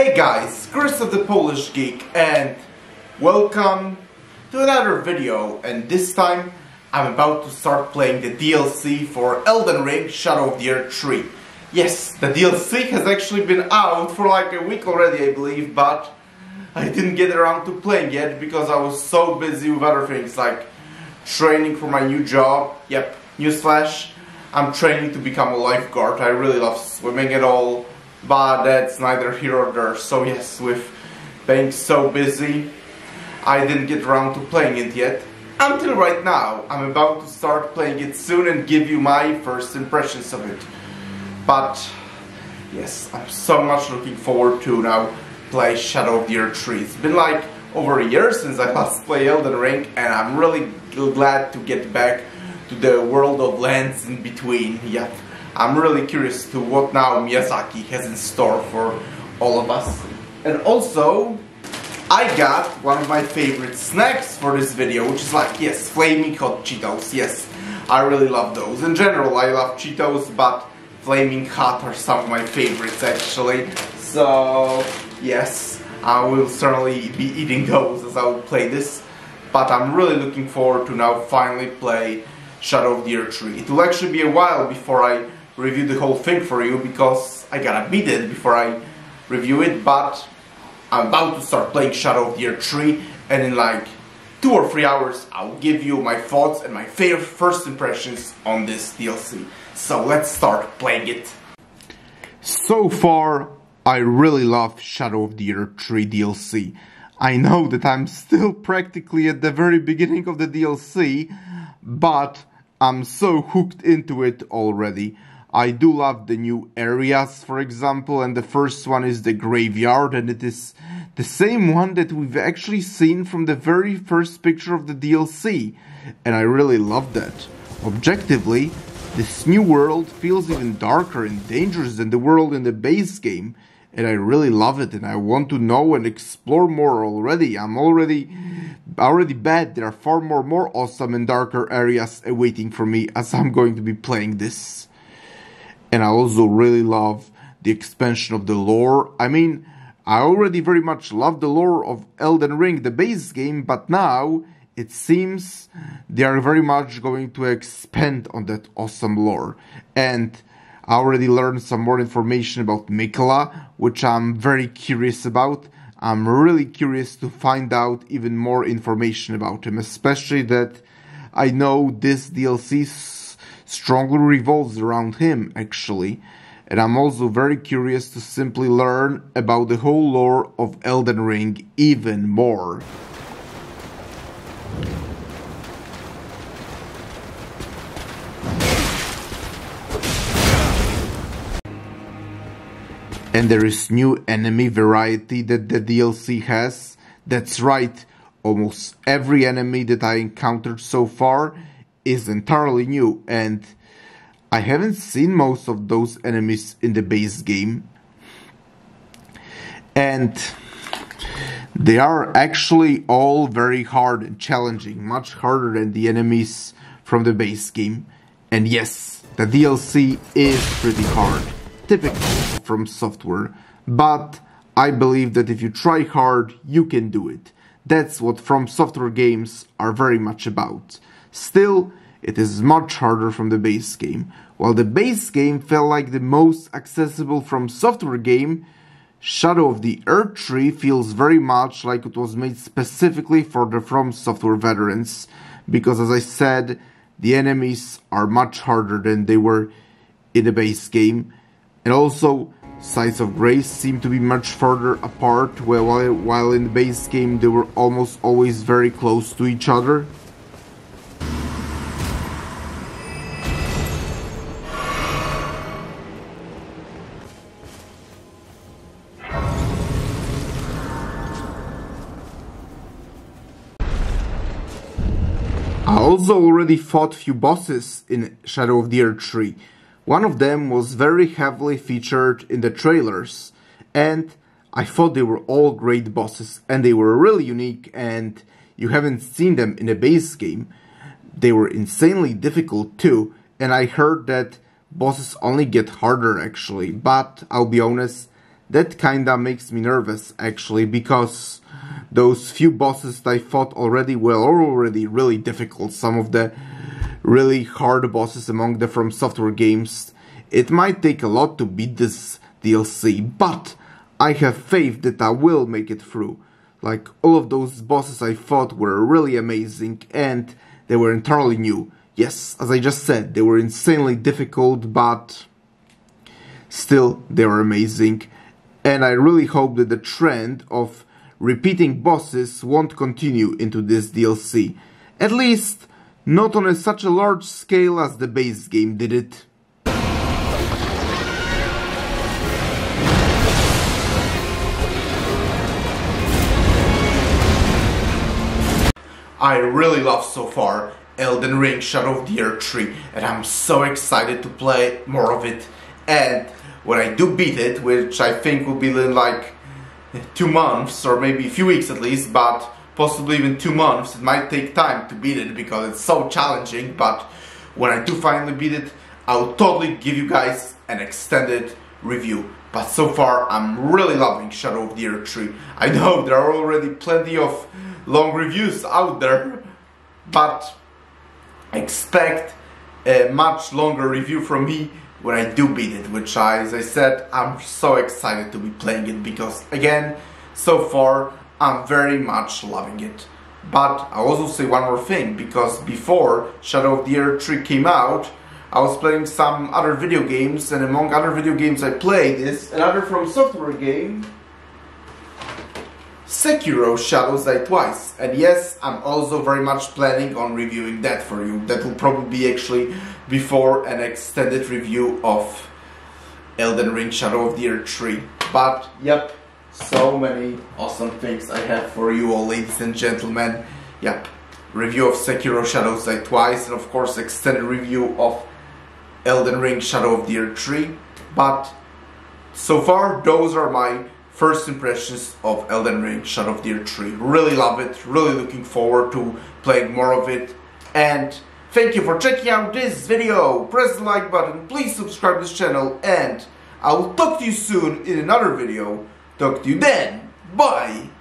Hey guys, Chris of the Polish Geek, and welcome to another video. And this time I'm about to start playing the DLC for Elden Ring Shadow of the Erdtree. Yes, the DLC has actually been out for like a week already, I believe, but I didn't get around to playing yet because I was so busy with other things like training for my new job. Yep, newsflash, I'm training to become a lifeguard. I really love swimming and all. But that's neither here or there. So yes, with being so busy, I didn't get around to playing it yet. Until right now. I'm about to start playing it soon and give you my first impressions of it. But yes, I'm so much looking forward to now play Shadow of the Erdtree. It's been like over a year since I last played Elden Ring, and I'm really glad to get back to the world of lands in between. Yeah. I'm really curious to what now Miyazaki has in store for all of us. And also, I got one of my favorite snacks for this video, which is like, yes, flaming hot Cheetos. Yes, I really love those. In general, I love Cheetos, but flaming hot are some of my favorites actually. So, yes, I will certainly be eating those as I will play this. But I'm really looking forward to now finally play Shadow of the Erdtree. It will actually be a while before I review the whole thing for you because I gotta beat it before I review it, but I'm about to start playing Shadow of the Erdtree, and in like 2 or 3 hours I'll give you my thoughts and my first impressions on this DLC. So let's start playing it. So far I really love Shadow of the Erdtree DLC. I know that I'm still practically at the very beginning of the DLC, but I'm so hooked into it already. I do love the new areas, for example, and the first one is the graveyard, and it is the same one that we've actually seen from the very first picture of the DLC, and I really love that. Objectively, this new world feels even darker and dangerous than the world in the base game, and I really love it, and I want to know and explore more already. I already bet there are far more awesome and darker areas awaiting for me as I'm going to be playing this. And I also really love the expansion of the lore. I mean, I already very much love the lore of Elden Ring, the base game, but now it seems they are very much going to expand on that awesome lore. And I already learned some more information about Miquella, which I'm very curious about. I'm really curious to find out even more information about him, especially that I know this DLC strongly revolves around him, actually. And I'm also very curious to simply learn about the whole lore of Elden Ring even more. And there is new enemy variety that the DLC has. That's right, almost every enemy that I encountered so far is entirely new, and I haven't seen most of those enemies in the base game. And they are actually all very hard and challenging, much harder than the enemies from the base game. And yes, the DLC is pretty hard, typical from software, but I believe that if you try hard, you can do it. That's what From Software games are very much about. Still, it is much harder from the base game. While the base game felt like the most accessible From Software game, Shadow of the Erdtree feels very much like it was made specifically for the From Software veterans, because as I said, the enemies are much harder than they were in the base game, and also Sides of Grace seem to be much further apart, while in the base game they were almost always very close to each other. I also already fought few bosses in Shadow of the Erdtree. One of them was very heavily featured in the trailers, and I thought they were all great bosses, and they were really unique, and you haven't seen them in a base game. They were insanely difficult too, and I heard that bosses only get harder actually, but I'll be honest, that kinda makes me nervous actually, because those few bosses that I fought already were already really difficult. Some of the really hard bosses among the From Software games. It might take a lot to beat this DLC, but I have faith that I will make it through. Like, all of those bosses I fought were really amazing, and they were entirely new. Yes, as I just said, they were insanely difficult, but still, they were amazing. And I really hope that the trend of repeating bosses won't continue into this DLC. At least, not on such a large scale as the base game did it. I really love so far Elden Ring Shadow of the Erdtree, and I'm so excited to play more of it. And when I do beat it, which I think will be in like 2 months or maybe a few weeks at least, but possibly even 2 months, it might take time to beat it because it's so challenging. But when I do finally beat it, I'll totally give you guys an extended review. But so far, I'm really loving Shadow of the Erdtree. I know there are already plenty of long reviews out there, but expect a much longer review from me when I do beat it, which as I said, I'm so excited to be playing it because, again, so far, I'm very much loving it. But I'll also say one more thing, because before Shadow of the Erdtree came out, I was playing some other video games, and among other video games I played is another From Software game, Sekiro Shadows Die Twice. And yes, I'm also very much planning on reviewing that for you. That will probably be actually before an extended review of Elden Ring Shadow of the Erdtree. But yep, so many awesome things I have for you all, ladies and gentlemen. Yep, review of Sekiro Shadows Die Twice, and of course extended review of Elden Ring Shadow of the Erdtree. But so far, those are my first impressions of Elden Ring Shadow of the Erdtree. Really love it, really looking forward to playing more of it. And thank you for checking out this video. Press the like button, please subscribe to this channel, and I will talk to you soon in another video. Talk to you then. Bye!